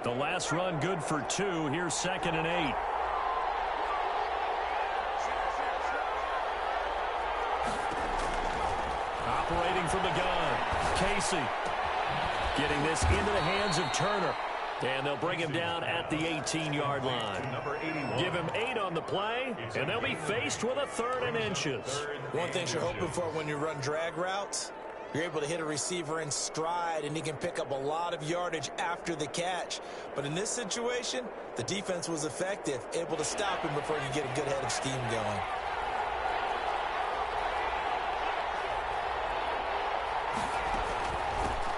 The last run good for 2. Here's 2nd and 8. Operating from the gun. Casey getting this into the hands of Turner. And they'll bring him down at the 18-yard line. Give him 8 on the play, and they'll be faced with a 3rd and inches. One thing you're hoping for when you run drag routes, you're able to hit a receiver in stride, and he can pick up a lot of yardage after the catch. But in this situation, the defense was effective, able to stop him before you get a good head of steam going.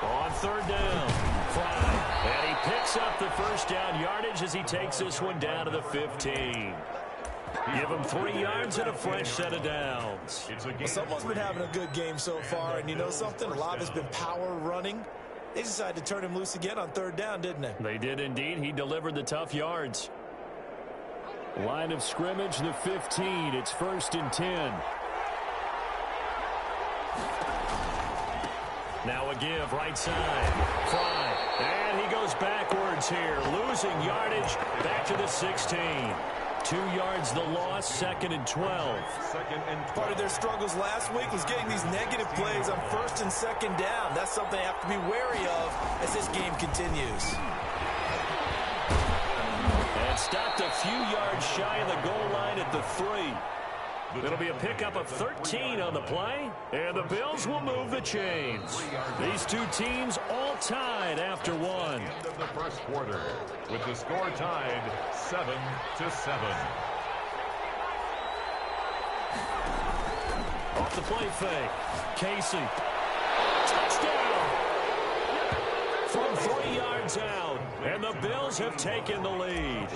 On 3rd down, Fry. And he picks up the 1st down yardage as he takes this one down to the 15. Give him 3 yards and a fresh set of downs. Well, someone's been having a good game so far, and you know something? A lot has been power running. They decided to turn him loose again on 3rd down, didn't they? They did indeed. He delivered the tough yards. Line of scrimmage, the 15. It's 1st and 10. Now a give, right side. Fry. And he goes backwards here, losing yardage back to the 16. 2 yards the loss, 2nd and 12. Part of their struggles last week was getting these negative plays on 1st and 2nd down. That's something they have to be wary of as this game continues. And stopped a few yards shy of the goal line at the 3. It'll be a pickup of 13 on the play, and the Bills will move the chains. These two teams all tied after 1. End of the first quarter, with the score tied 7-7. Off the play fake, Casey. Touchdown! From 3 yards out, and the Bills have taken the lead.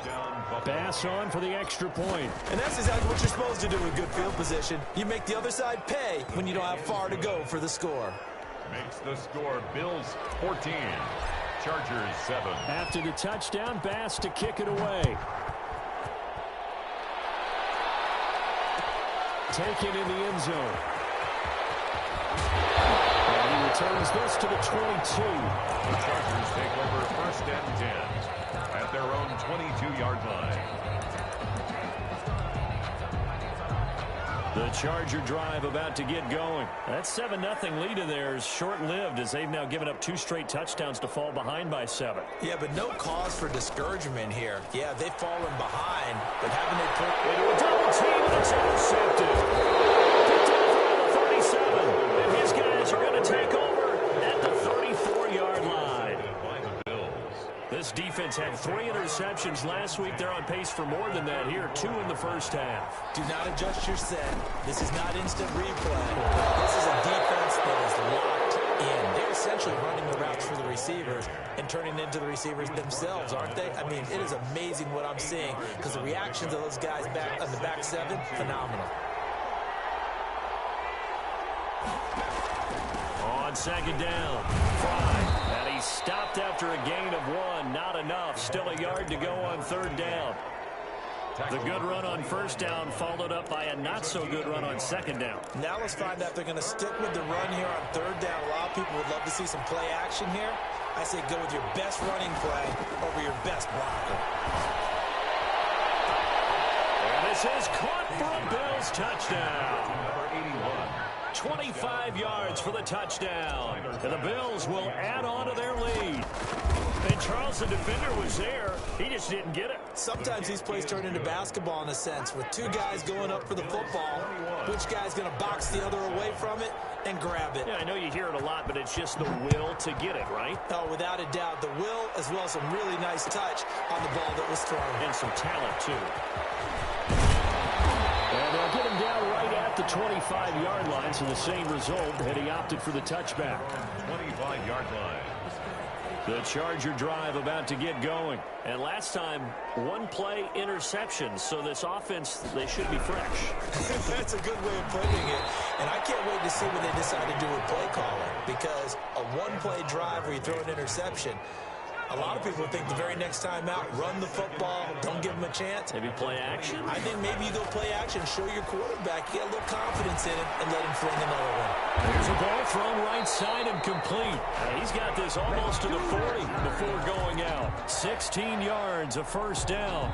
Pass on for the extra point. And that's exactly what you're supposed to do with good field position. You make the other side pay when you don't have far to go for the score. Makes the score Bills 14, Chargers 7. After the touchdown, Bass to kick it away. Taken in the end zone. And he returns this to the 22. The Chargers take over 1st and 10 at their own 22-yard line. The Charger drive about to get going. That 7-0 lead of theirs short-lived as they've now given up 2 straight touchdowns to fall behind by 7. Yeah, but no cause for discouragement here. Yeah, they've fallen behind, but haven't they put into a double team, and it's intercepted. Picked up from the 37, and his guys are going to take over at the 34-yard line. This defense had 3 interceptions last week. They're on pace for more than that here, 2 in the first half. Do not adjust your set. This is not instant replay. This is a defense that is locked in. They're essentially running the routes for the receivers and turning into the receivers themselves, aren't they? I mean, it is amazing what I'm seeing because the reactions of those guys back on the back 7, phenomenal. On 2nd down, Fry. And he stopped after a gain of 1. Not enough. Still a yard to go on 3rd down. The good run on 1st down followed up by a not-so-good run on 2nd down. Now let's find out if they're going to stick with the run here on 3rd down. A lot of people would love to see some play action here. I say go with your best running play over your best blocker. And this is caught for a Bills touchdown. Number 81. 25 yards for the touchdown. And the Bills will add on to their lead. And Charles, the defender, was there. He just didn't get it. Sometimes these plays turn into basketball in a sense, with 2 guys going up for the football. Which guy's going to box the other away from it and grab it? Yeah, I know you hear it a lot, but it's just the will to get it, right? Oh, without a doubt. The will, as well as some really nice touch on the ball that was thrown. And some talent, too. And they'll get him down right at the 25-yard line, so the same result had he opted for the touchback. 25-yard line. The Charger drive about to get going. And last time, 1-play interception, so this offense, they should be fresh. That's a good way of putting it. And I can't wait to see what they decide to do with play calling, because a 1-play drive where you throw an interception, A lot of people think the very next time out, run the football, don't give him a chance. Maybe play action? I think maybe you go play action, show your quarterback, get a little confidence in him, and let him fling another one. There's a ball thrown right side and complete. He's got this almost to the 40 before going out. 16 yards, a first down.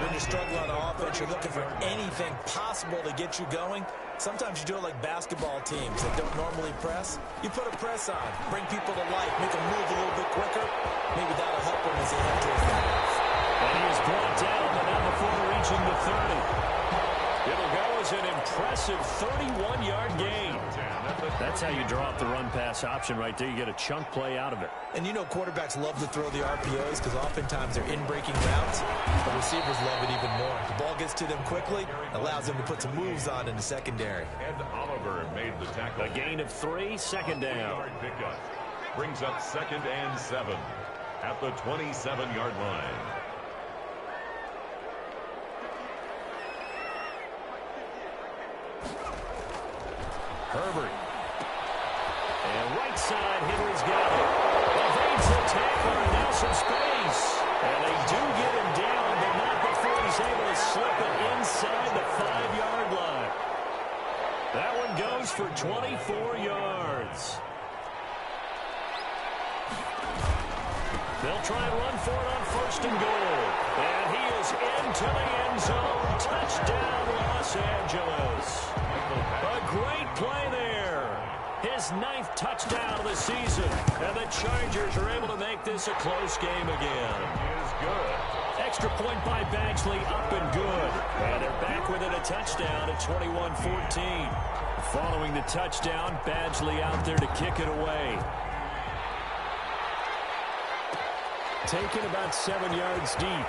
When you struggle on offense, you're looking for anything possible to get you going. Sometimes you do it like basketball teams that don't normally press. You put a press on, bring people to life, make them move a little bit quicker. Maybe that'll help them as they head towards the half. And he is brought down, but not before reaching the 30. It'll go as an impressive 31-yard gain. That's how you draw up the run-pass option right there. You get a chunk play out of it. And you know quarterbacks love to throw the RPOs because oftentimes they're in-breaking routes. The receivers love it even more. The ball gets to them quickly, allows them to put some moves on in the secondary. And Oliver made the tackle. A gain of 3, second down. Pickup brings up 2nd and 7 at the 27-yard line. Herbert. And right side, Henry's got it. Evades the tackler, and now some space. And they do get him down, but not before he's able to slip it inside the 5-yard line. That one goes for 24 yards. They'll try and run for it on 1st and goal. And he is into the end zone. Touchdown, Los Angeles. A great play there. His 9th touchdown of the season. And the Chargers are able to make this a close game again. Is good. Extra point by Badgley, up and good. And they're back within a touchdown at 21-14. Following the touchdown, Badgley out there to kick it away. Taken about 7 yards deep.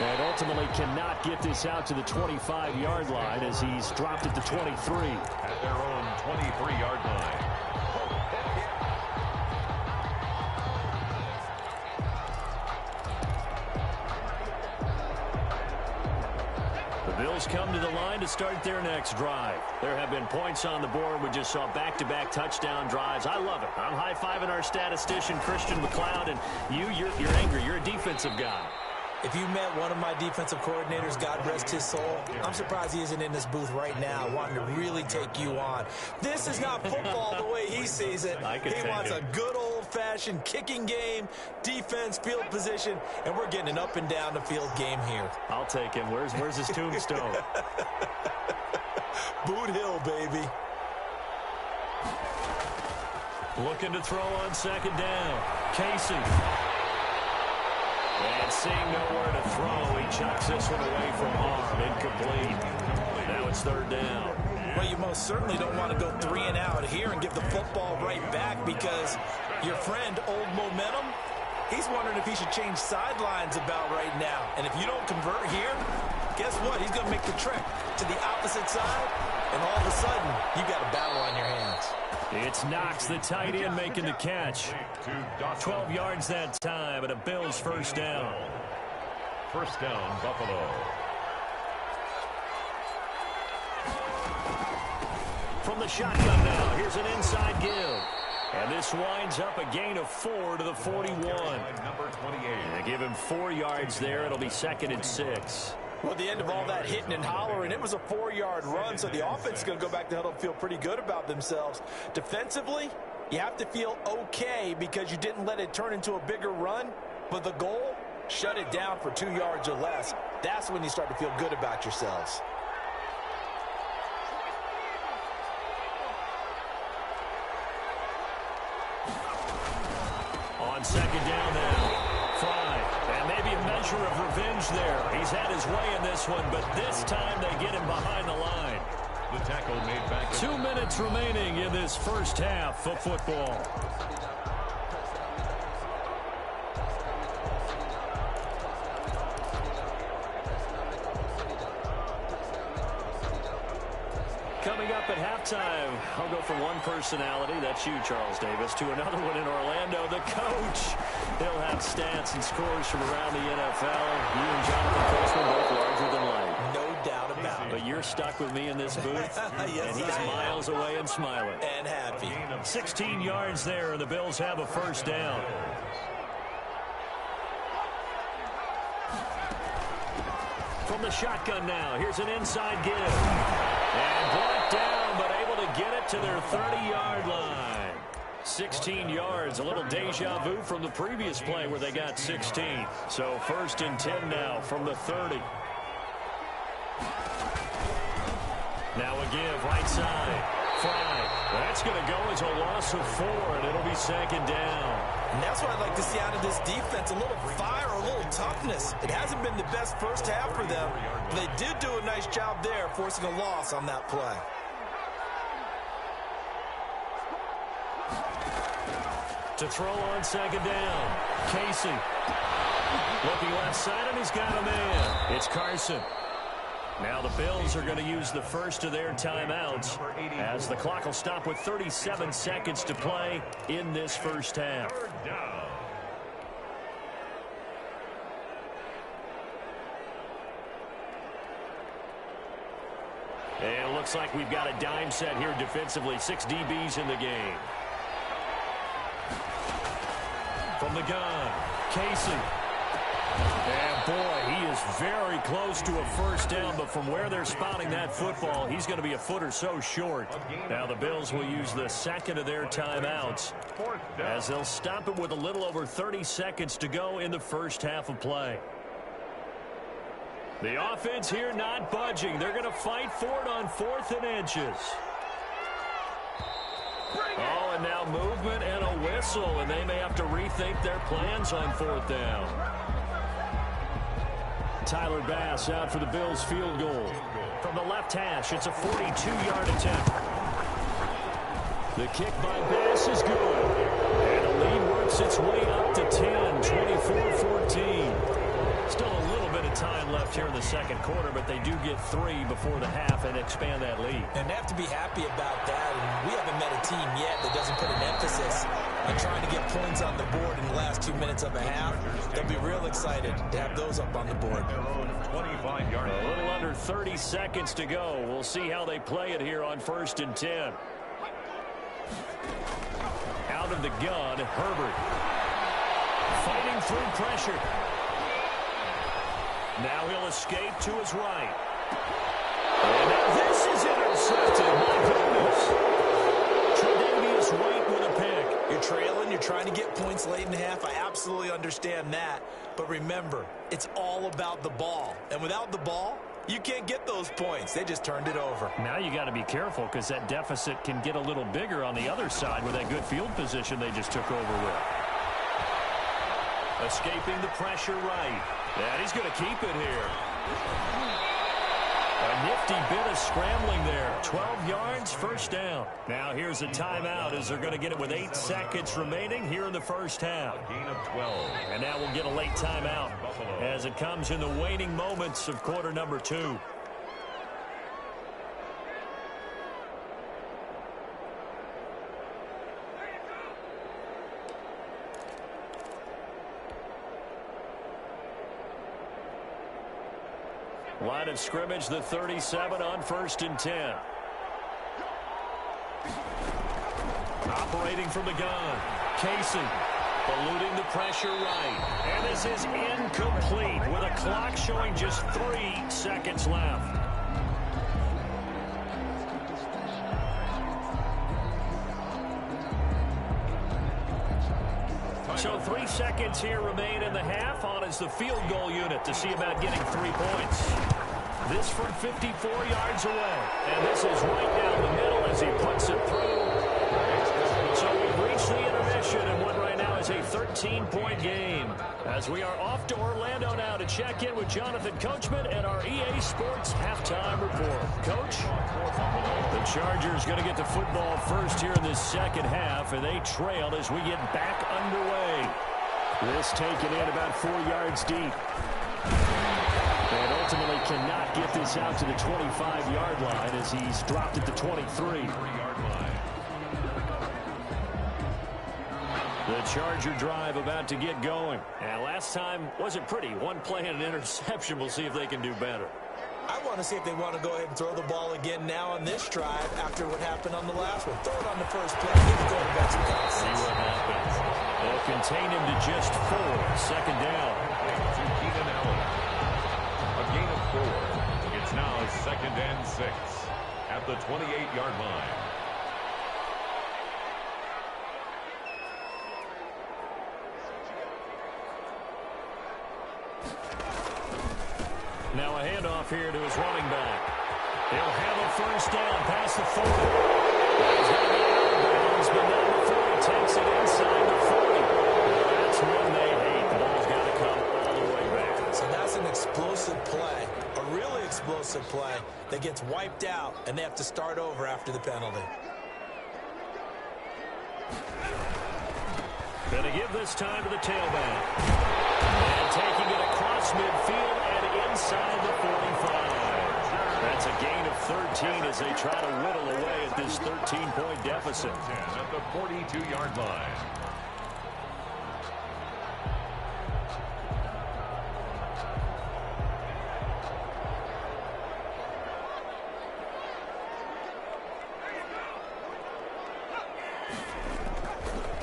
And ultimately cannot get this out to the 25-yard line as he's dropped it to 23. At their own 23-yard line. The Bills come to the line to start their next drive. There have been points on the board. We just saw back-to-back touchdown drives. I love it. I'm high-fiving our statistician, Christian McLeod, and you're angry. You're a defensive guy. If you met one of my defensive coordinators, God rest his soul, I'm surprised he isn't in this booth right now wanting to really take you on. This is not football the way he sees it. He wants a good old-fashioned kicking game, defense, field position, and we're getting an up-and-down-the-field game here. I'll take him. Where's his tombstone? Boot Hill, baby. Looking to throw on 2nd down. Casey. And seeing nowhere to throw, he chucks this one away from arm. Incomplete. Now it's 3rd down. Well, you most certainly don't want to go 3 and out here and give the football right back because your friend, Old Momentum, he's wondering if he should change sidelines about right now. And if you don't convert here, guess what? He's going to make the trek to the opposite side, and all of a sudden, you got a battle on your hands. It's Knox, the tight end, making the catch. 12 yards that time, and a Bills 1st down. 1st down, Buffalo. From the shotgun now, here's an inside give. And this winds up a gain of 4 to the 41. Number 28. And they give him 4 yards there. It'll be 2nd and 6. Well, at the end of all that hitting and hollering, it was a 4-yard run, so the offense is going to go back to huddle and feel pretty good about themselves. Defensively, you have to feel okay because you didn't let it turn into a bigger run, but the goal, shut it down for 2 yards or less. That's when you start to feel good about yourselves. On 2nd down now. And maybe a measure of revenge there. He's had his way in this one, but this time they get him behind the line. The tackle made back. 2 minutes remaining in this first half of football. Coming up at halftime, I'll go from one personality, that's you, Charles Davis, to another one in Orlando, the coach. He'll have stats and scores from around the NFL. You and Jonathan Coachman both larger than life. No doubt about it. But you're you're stuck with me in this booth. Yes, and he's miles away and smiling. And happy. 16 yards there, and the Bills have a first down. From the shotgun now, here's an inside give. And brought down, but able to get it to their 30-yard line. 16 yards, a little deja vu from the previous play where they got 16. So first and 10 now from the 30. Now a give, right side. Fry. That's going to go as a loss of 4, and it'll be second down. And that's what I'd like to see out of this defense, a little fire, a little toughness. It hasn't been the best first half for them, but they did do a nice job there, forcing a loss on that play. To throw on second down. Casey. Looking left side, and he's got a man. It's Carson. Now the Bills are going to use the first of their timeouts as the clock will stop with 37 seconds to play in this first half. And it looks like we've got a dime set here defensively. 6 DBs in the game. From the gun, Casey. And boy, he is very close to a first down, but from where they're spotting that football, he's going to be a foot or so short. Now the Bills will use the second of their timeouts as they'll stop it with a little over 30 seconds to go in the first half of play. The offense here not budging. They're going to fight for it on 4th and inches. Oh, and now movement and a whistle, and they may have to rethink their plans on 4th down. Tyler Bass out for the Bills field goal. From the left hash, it's a 42-yard attempt. The kick by Bass is good. And the lead works its way up to 10, 24-14. Still a little bit of time left here in the second quarter, but they do get 3 before the half and expand that lead. And they have to be happy about that. And we haven't met a team yet that doesn't put an emphasis on trying to get points on the board in the last 2 minutes of a half. They'll be real excited to have those up on the board. 25-yard. A little under 30 seconds to go. We'll see how they play it here on 1st and 10. Out of the gun, Herbert. Fighting through pressure. Now he'll escape to his right. And now this is intercepted. My goodness. Tre'Davious White with a pick. You're trailing. You're trying to get points late in the half. I absolutely understand that. But remember, it's all about the ball. And without the ball, you can't get those points. They just turned it over. Now you got to be careful because that deficit can get a little bigger on the other side with that good field position they just took over with. Escaping the pressure right. And he's going to keep it here. A nifty bit of scrambling there. 12 yards, first down. Now here's a timeout as they're going to get it with 8 seconds remaining here in the first half. Gain of 12. And now we'll get a late timeout as it comes in the waning moments of quarter number 2. Line of scrimmage, the 37 on 1st and 10. Operating from the gun, Casey. Eluding the pressure right. And this is incomplete with a clock showing just 3 seconds left. So 3 seconds here remain in the half. On is the field goal unit to see about getting 3 points. This from 54 yards away. And this is right down the middle as he puts it through. So we've reached the intermission and what right now is a 13-point game. As we are off to Orlando now to check in with Jonathan Coachman and our EA Sports halftime report. Coach, the Chargers going to get the football first here in this second half, and they trail as we get back underway. This taken in about 4 yards deep. And ultimately cannot get this out to the 25-yard line as he's dropped at the 23. The Charger drive about to get going. And last time wasn't pretty. One play and an interception. We'll see if they can do better. I want to see if they want to go ahead and throw the ball again now on this drive after what happened on the last one. Throw it on the first play. Give the quarterback some confidence. See what happens. They'll contain him to just 4. Second down. To Keenan Allen. A gain of 4. It's now 2nd and 6 at the 28-yard line. Now a handoff here to his running back. He'll have a first down past the 40. He's going to be out of bounds, but now the 40 takes it inside the 40. That's one they hate. The ball's got to come all the way back. So that's an explosive play, a really explosive play that gets wiped out, and they have to start over after the penalty. Going to give this time to the tailback. And taking it across midfield and inside the 45. That's a gain of 13 as they try to whittle away at this 13-point deficit. At the 42-yard line.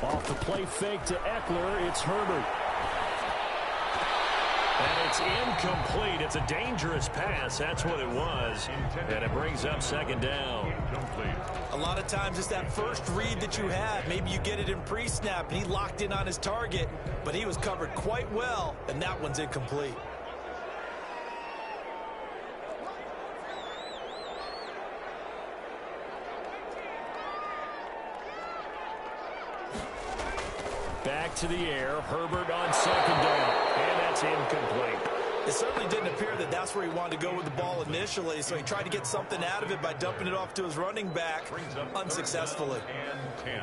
Off the play fake to Eckler, it's Herbert. And it's incomplete. It's a dangerous pass. That's what it was. And it brings up 2nd down. A lot of times it's that first read that you have. Maybe you get it in pre-snap, and he locked in on his target, but he was covered quite well, and that one's incomplete. Back to the air. Herbert on 2nd down. And that's incomplete. It certainly didn't appear that that's where he wanted to go with the ball initially, so he tried to get something out of it by dumping it off to his running back unsuccessfully. And 10.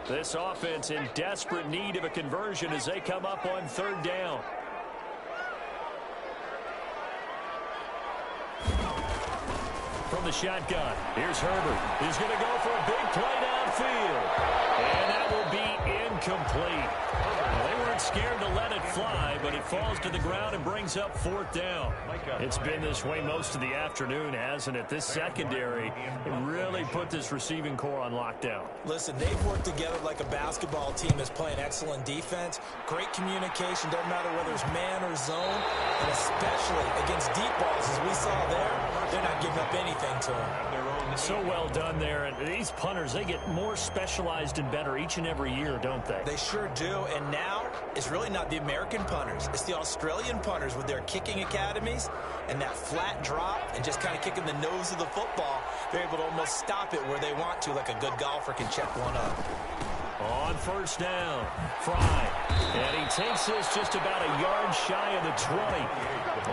This offense in desperate need of a conversion as they come up on 3rd down. From the shotgun, here's Herbert. He's going to go for a big play downfield. And that will be incomplete. Well, they weren't scared to let it fly, but it falls to the ground and brings up 4th down. It's been this way most of the afternoon, hasn't it? This secondary really put this receiving core on lockdown. Listen, they've worked together like a basketball team that's playing excellent defense. Great communication, doesn't matter whether it's man or zone, and especially against deep balls, as we saw there, they're not giving up anything to them. So well done there. And these punters, they get more specialized and better each and every year, don't they? They sure do. And now it's really not the American punters. It's the Australian punters with their kicking academies and that flat drop and just kind of kicking the nose of the football. They're able to almost stop it where they want to, like a good golfer can check one up. On 1st down, Fry. And he takes this just about a yard shy of the 20.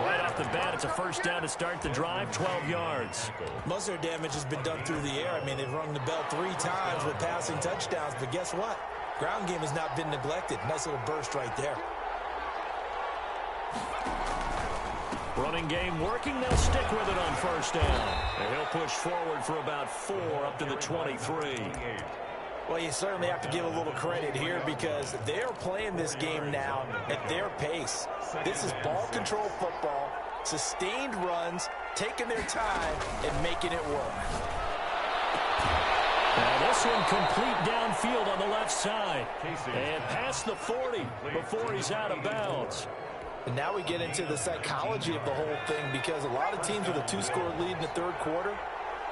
Right off the bat, it's a 1st down to start the drive, 12 yards. Most of their damage has been done through the air. I mean, they've rung the bell 3 times with passing touchdowns, but guess what? Ground game has not been neglected. Nice little burst right there. Running game working. They'll stick with it on 1st down. And he'll push forward for about 4 up to the 23. Well, you certainly have to give a little credit here because they're playing this game now at their pace. This is ball control football, sustained runs, taking their time, and making it work. Now this one complete downfield on the left side. And past the 40 before he's out of bounds. And now we get into the psychology of the whole thing because a lot of teams with a 2-score lead in the 3rd quarter,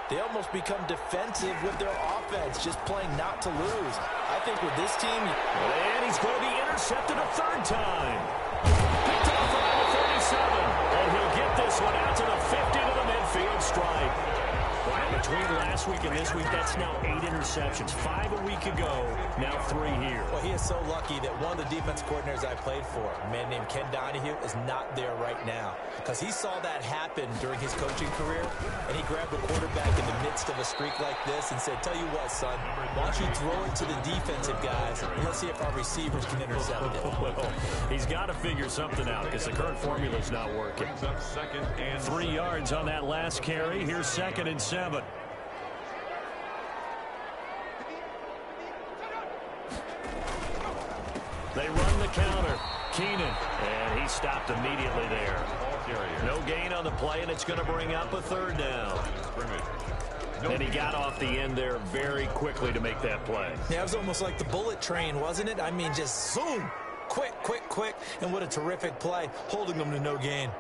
they almost become defensive with their offense, just playing not to lose. I think with this team... And he's going to be intercepted a 3rd time. Picked off around the 37. And he'll get this one out to the 50 to the midfield stripe. Right between last last week and this week, that's now 8 interceptions. 5 a week ago, now 3 here. Well, he is so lucky that one of the defense coordinators I played for, a man named Ken Donahue, is not there right now. Because he saw that happen during his coaching career, and he grabbed the quarterback in the midst of a streak like this and said, tell you what, son, why don't you throw it to the defensive guys, and let's see if our receivers can intercept it. Well, he's got to figure something out because the current formula is not working. 3 yards on that last carry. Here's 2nd and 7. They run the counter. Keenan, and he stopped immediately there. No gain on the play, and it's going to bring up a 3rd down. And he got off the end there very quickly to make that play. Yeah, it was almost like the bullet train, wasn't it? I mean, just zoom. Quick, quick, quick. And what a terrific play, holding them to no gain.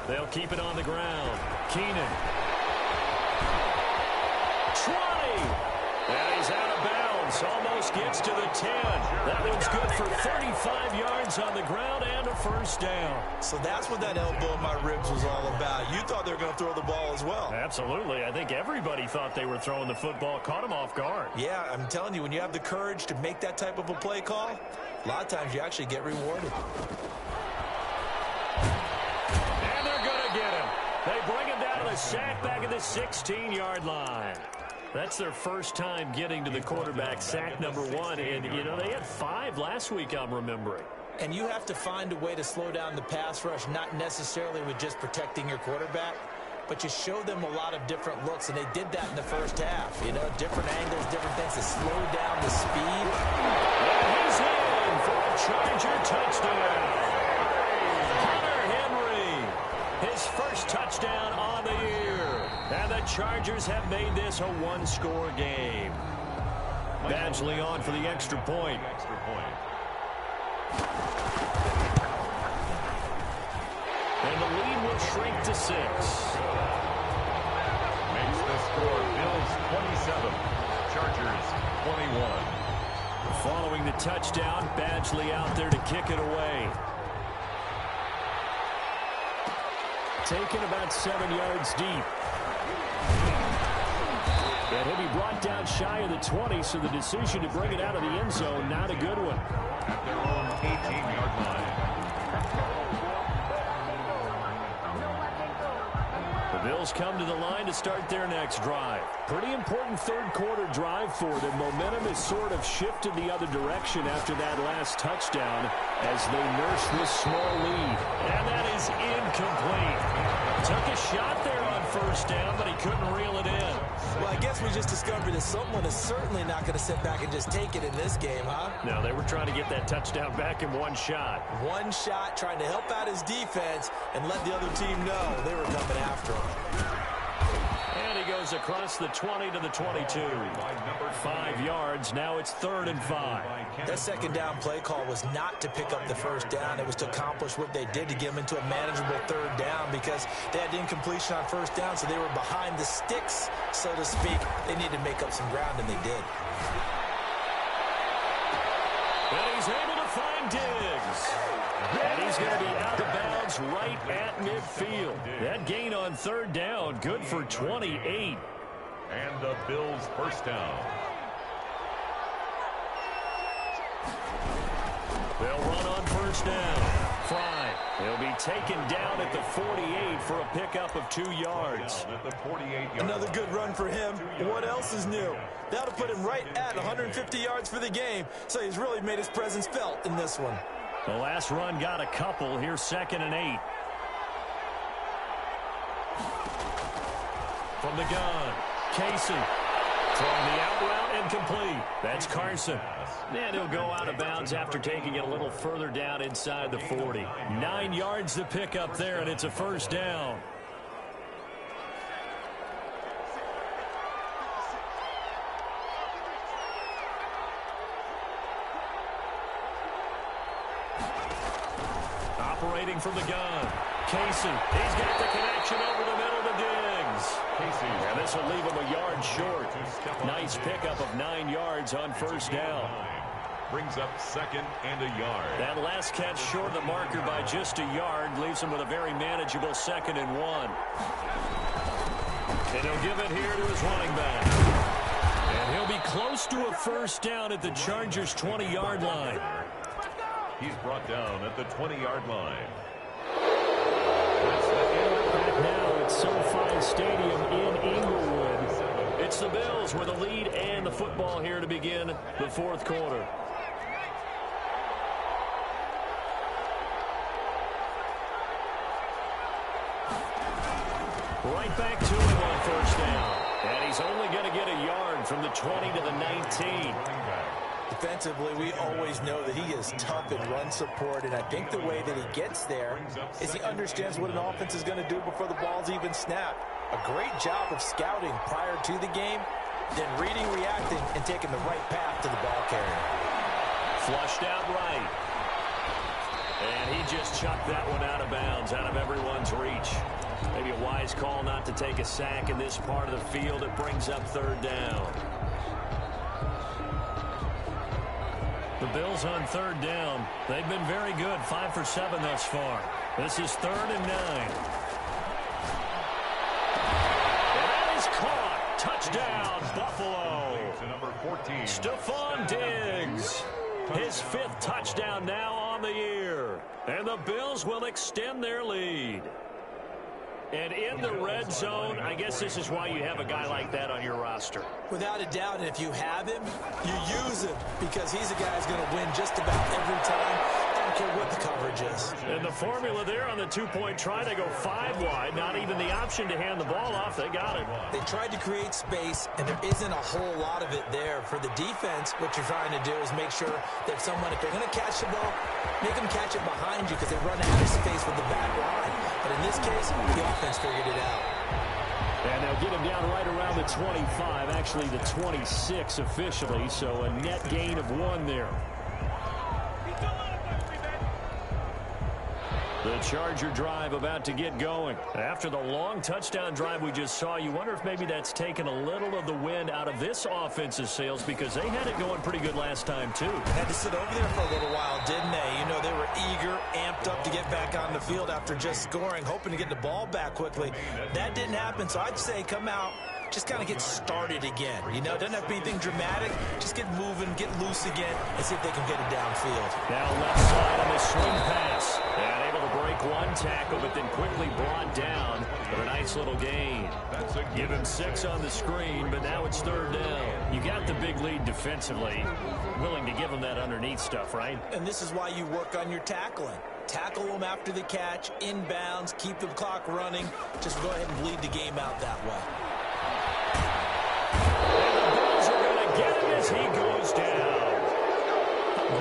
They'll keep it on the ground. Keenan. 20. And he's out of bounds. Almost gets to the 10. That one's good for 35 yards on the ground and a 1st down. So that's what that elbow in my ribs was all about. You thought they were going to throw the ball as well. Absolutely. I think everybody thought they were throwing the football. Caught him off guard. Yeah, I'm telling you, when you have the courage to make that type of a play call, a lot of times you actually get rewarded. Get him. They bring him down to the sack back at the 16-yard line. That's their first time getting to the quarterback, sack number 1. And, you know, they had 5 last week, I'm remembering. And you have to find a way to slow down the pass rush, not necessarily with just protecting your quarterback, but you show them a lot of different looks, and they did that in the first half. You know, different angles, different things to slow down the speed. And he's in for a Charger touchdown. His first touchdown on the year. And the Chargers have made this a 1-score game. Badgley on for the extra point. And the lead will shrink to 6. Makes the score Bills 27, Chargers 21. Following the touchdown, Badgley out there to kick it away. Taken about 7 yards deep. And he'll be brought down shy of the 20, so the decision to bring it out of the end zone, not a good one. At their own 18-yard line. The Bills come to the line to start their next drive. Pretty important 3rd quarter drive for them. Momentum has sort of shifted the other direction after that last touchdown as they nurse this small lead. And that is incomplete. Took a shot there on 1st down, but he couldn't reel it in. Well, I guess we just discovered that someone is certainly not going to sit back and just take it in this game, huh? No, they were trying to get that touchdown back in 1 shot. 1 shot, trying to help out his defense and let the other team know they were coming after him. And he goes across the 20 to the 22. 5 yards. Now it's 3rd and 5. That 2nd down play call was not to pick up the 1st down. It was to accomplish what they did to get them into a manageable 3rd down because they had incompletion on 1st down, so they were behind the sticks, so to speak. They needed to make up some ground, and they did. And he's able to find Diggs. And he's going to be out of bounds right at midfield. That gain on 3rd down, good for 28. And the Bills' 1st down. They'll run on 1st down. Fry. He'll be taken down at the 48 for a pickup of 2 yards. Another good run for him. What else is new? That'll put him right at 150 yards for the game, so he's really made his presence felt in this one. The last run got a couple. Here's 2nd and 8. From the gun, Casey. Throwing the out route incomplete. That's Carson. And he'll go out of bounds after taking it a little further down inside the 40. 9 yards to pick up there, and it's a 1st down. Operating from the gun, Casey. He's got the connection over the middle to Diggs. Diggs. And this will leave him a yard short. Nice pickup of 9 yards on first down. Brings up 2nd and a yard. That last catch short of the marker by just a yard leaves him with a very manageable 2nd and 1. And he'll give it here to his running back. And he'll be close to a first down at the Chargers' 20-yard line. He's brought down at the 20-yard line. Back now at SoFi Stadium in Inglewood. It's the Bills with the lead and the football here to begin the 4th quarter. Right back to him on first down. And he's only going to get a yard from the 20 to the 19. Defensively, we always know that he is tough in run support, and I think the way that he gets there is he understands what an offense is going to do before the ball's even snapped. A great job of scouting prior to the game, then reading, reacting, and taking the right path to the ball carrier. Flushed out right. And he just chucked that one out of bounds, out of everyone's reach. Maybe a wise call not to take a sack in this part of the field. It brings up 3rd down. The Bills on 3rd down. They've been very good, 5 for 7 thus far. This is 3rd and 9. And that is caught. Touchdown, Buffalo. To number 14. Stephon Diggs. His 5th touchdown now on the year. And the Bills will extend their lead. And in the red zone, I guess this is why you have a guy like that on your roster. Without a doubt, and if you have him, you use him because he's a guy who's going to win just about every time. I don't care what the coverage is. And the formula there on the 2-point try to go 5 wide, not even the option to hand the ball off. They got it. They tried to create space, and there isn't a whole lot of it there. For the defense, what you're trying to do is make sure that someone, if they're going to catch the ball, make them catch it behind you because they run out of space with the back line. But in this case, the offense figured it out. And they'll get him down right around the 25, actually the 26 officially, so a net gain of 1 there. The Charger drive about to get going. After the long touchdown drive we just saw, you wonder if maybe that's taken a little of the wind out of this offense's sails because they had it going pretty good last time, too. Had to sit over there for a little while, didn't they? You know, they were eager, amped up to get back on the field after just scoring, hoping to get the ball back quickly. That didn't happen, so I'd say come out, just kind of get started again. You know, it doesn't have to be anything dramatic. Just get moving, get loose again, and see if they can get it downfield. Now left side on the swing pass. And able to break 1 tackle, but then quickly brought down with a nice little gain. Give him 6 on the screen, but now it's 3rd down. You got the big lead defensively. Willing to give him that underneath stuff, right? And this is why you work on your tackling. Tackle them after the catch, inbounds, keep the clock running. Just go ahead and bleed the game out that way. And the Bills are going to get him as he goes down.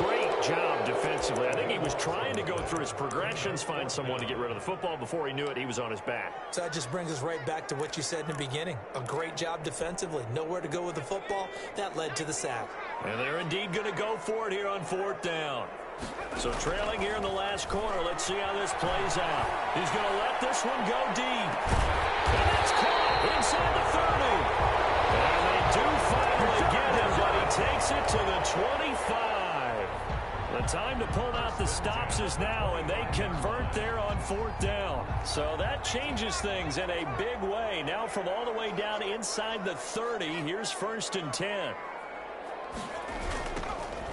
Great job defensively. I think he was trying to go through his progressions, find someone to get rid of the football. Before he knew it, he was on his back. So that just brings us right back to what you said in the beginning. A great job defensively. Nowhere to go with the football. That led to the sack. And they're indeed going to go for it here on 4th down. So trailing here in the last corner. Let's see how this plays out. He's going to let this one go deep. And that's caught inside the 30. And they do finally get him, but he takes it to the 25. The time to pull out the stops is now, and they convert there on 4th down. So that changes things in a big way. Now from all the way down inside the 30, here's 1st and 10.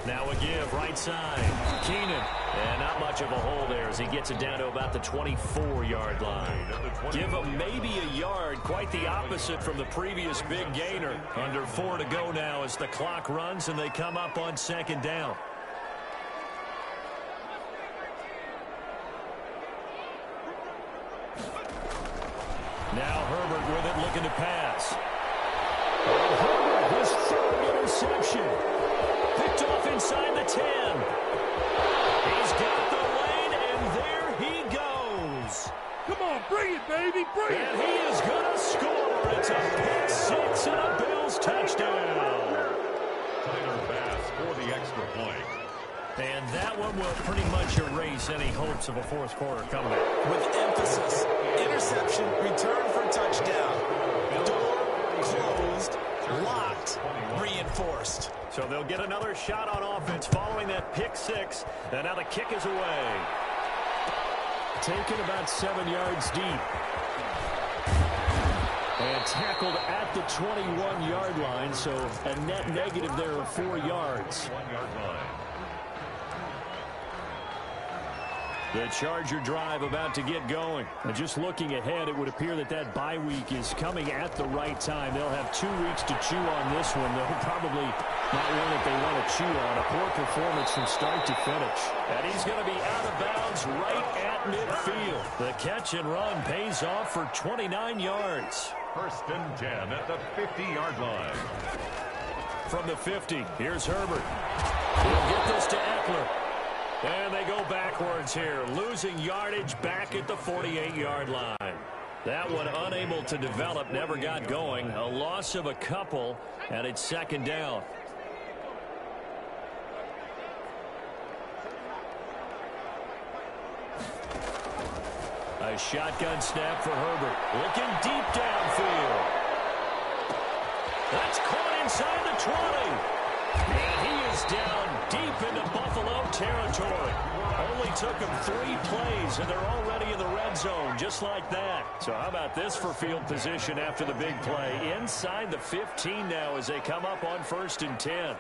Now a give, right side. Keenan. And not much of a hole there as he gets it down to about the 24-yard line. Give him maybe a yard, quite the opposite from the previous big gainer. Under 4 to go now as the clock runs and they come up on 2nd down. Now Herbert with it, looking to pass. And Herbert, his 3rd interception. Picked off inside the 10. He's got the lane, and there he goes. Come on, bring it, baby, bring it. And he is going to score. It's a pick 6 and a Bills touchdown. Tyler Bass for the extra point. And that one will pretty much erase any hopes of a 4th quarter comeback. With emphasis, interception, return for touchdown. used, locked, reinforced. So they'll get another shot on offense following that pick six. And now the kick is away. Taken about 7 yards deep. And tackled at the 21-yard line, so a net negative there of 4 yards. 1 yard line. The Charger drive about to get going. And just looking ahead, it would appear that that bye week is coming at the right time. They'll have 2 weeks to chew on this one. They'll probably not one that they want to chew on. A poor performance from start to finish. And he's going to be out of bounds right at midfield. The catch and run pays off for 29 yards. 1st and 10 at the 50-yard line. From the 50, here's Herbert. He'll get this to Eckler. And they go backwards here, losing yardage back at the 48-yard line. That one unable to develop, never got going. A loss of a couple, and it's 2nd down. A shotgun snap for Herbert. Looking deep downfield. That's caught inside the 20. And he is down deep into Buffalo territory. Only took him 3 plays, and they're already in the red zone, just like that. So how about this for field position after the big play? Inside the 15 now as they come up on 1st and 10.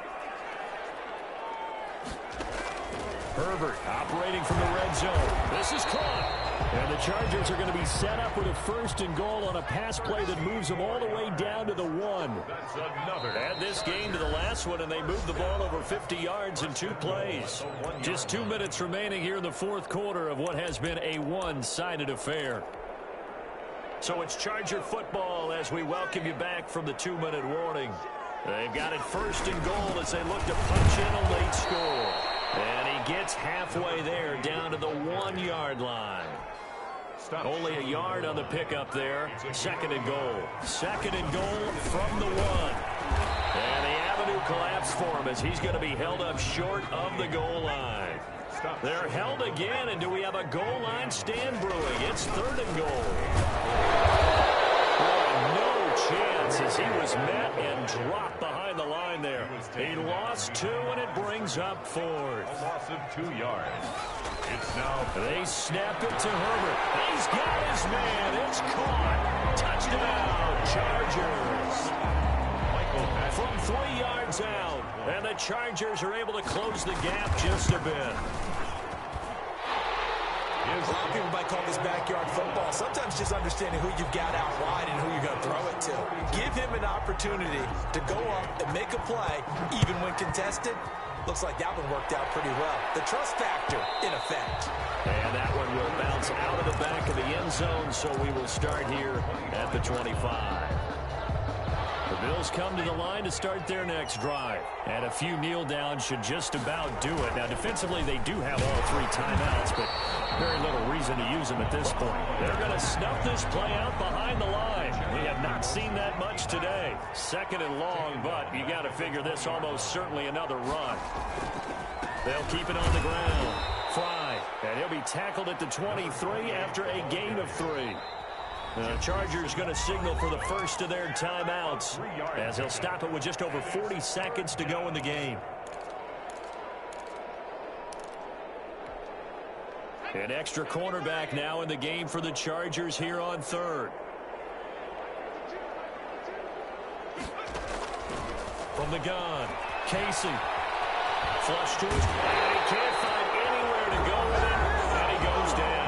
Herbert operating from the red zone. This is caught. And the Chargers are going to be set up with a 1st and goal on a pass play that moves them all the way down to the 1. That's another. Add this game to the last one, and they moved the ball over 50 yards in 2 plays. Just 2 minutes remaining here in the 4th quarter of what has been a one-sided affair. So it's Charger football as we welcome you back from the 2-minute warning. They've got it 1st and goal as they look to punch in a late score. And he gets halfway there down to the 1-yard line. Only a yard on the pickup there. 2nd and goal. 2nd and goal from the 1. And the avenue collapsed for him as he's going to be held up short of the goal line. They're held again, and do we have a goal line stand brewing? It's 3rd and goal. Boy, no chance as he was met and dropped behind the line there. He lost 2, and it brings up 4th. A loss of 2 yards. It's now. They snap it to Herbert. He's got his man. It's caught. Touchdown, Chargers. From 3 yards out. And the Chargers are able to close the gap just a bit. A lot of people might call this backyard football. Sometimes just understanding who you've got out wide and who you're going to throw it to. Give him an opportunity to go up and make a play, even when contested. Looks like that one worked out pretty well. The trust factor in effect. And that one will bounce out of the back of the end zone, so we will start here at the 25. The Bills come to the line to start their next drive. And a few kneel downs should just about do it. Now, defensively, they do have all 3 timeouts, but very little reason to use them at this point. They're going to snuff this play out behind the line. We have not seen that much today. 2nd and long, but you got to figure this almost certainly another run. They'll keep it on the ground. Fry, and he'll be tackled at the 23 after a gain of 3. The Chargers going to signal for the first of their timeouts as they'll stop it with just over 40 seconds to go in the game. An extra cornerback now in the game for the Chargers here on 3rd. From the gun, Casey. Flush to his right. He can't find anywhere to go with it, and he goes down.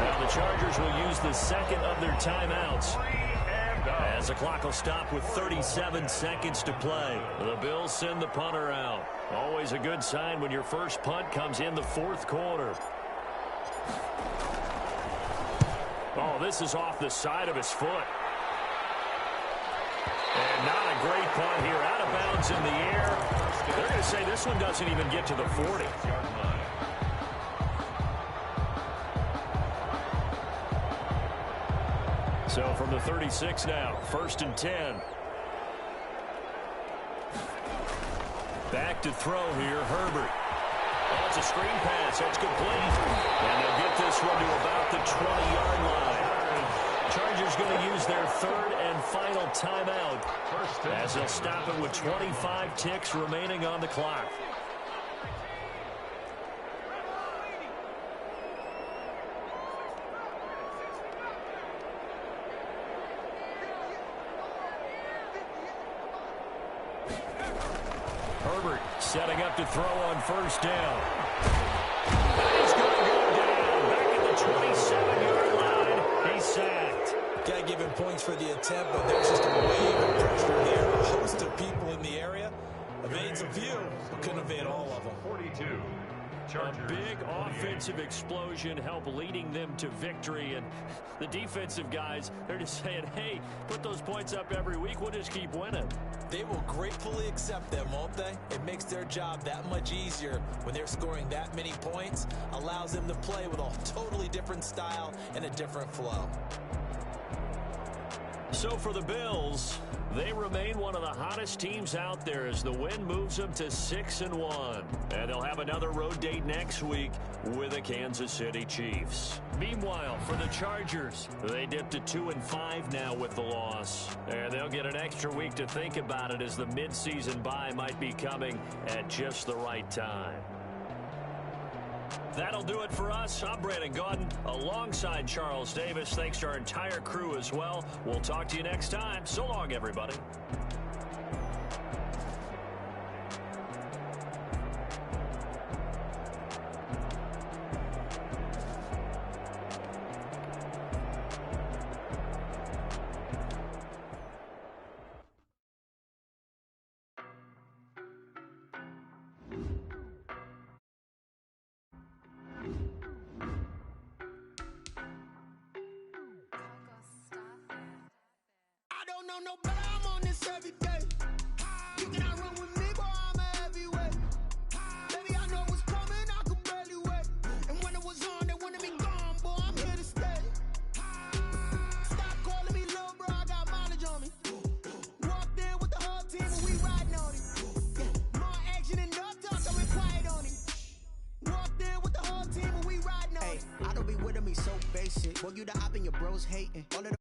Now the Chargers will use the 2nd of their timeouts as the clock will stop with 37 seconds to play. The Bills send the punter out. Always a good sign when your first punt comes in the 4th quarter. Oh, this is off the side of his foot. And not a great punt here. Out of bounds in the air. They're going to say this one doesn't even get to the 40. So from the 36 now, 1st and 10. Back to throw here, Herbert. Oh, it's a screen pass. That's complete. And they'll get this one to about the 20-yard line. Chargers going to use their third and final timeout as they'll stop it with 25 ticks remaining on the clock. Herbert setting up to throw on first down. He's going to go down back at the 27-yard line. He's sacked. Got to give him points for the attempt, but there's just a wave of pressure there. A host of people in the area. Evades a few, but couldn't evade all of them. 42. Chargers. A big offensive explosion helped leading them to victory, and the defensive guys, they're just saying, hey, put those points up every week, we'll just keep winning. They will gratefully accept them, won't they? It makes their job that much easier when they're scoring that many points, allows them to play with a totally different style and a different flow. So for the Bills, they remain one of the hottest teams out there as the win moves them to 6-1. And they'll have another road date next week with the Kansas City Chiefs. Meanwhile, for the Chargers, they dipped to 2-5 now with the loss. And they'll get an extra week to think about it as the midseason bye might be coming at just the right time. That'll do it for us. I'm Brandon Gaudin alongside Charles Davis. Thanks to our entire crew as well. We'll talk to you next time. So long, everybody. No better, I'm on this every day. You cannot run with me, boy, I'm a heavyweight. Baby, I know what's coming, I could barely wait. And when it was on, they wanted me gone, boy, I'm here to stay. Stop calling me little bro, I got mileage on me. Walked in with the whole team and we riding on it. Yeah, more action and no talk, I went quiet on it. Walked in with the whole team and we riding on it. I don't be with me so basic. Boy, you the op and your bros hating. All of the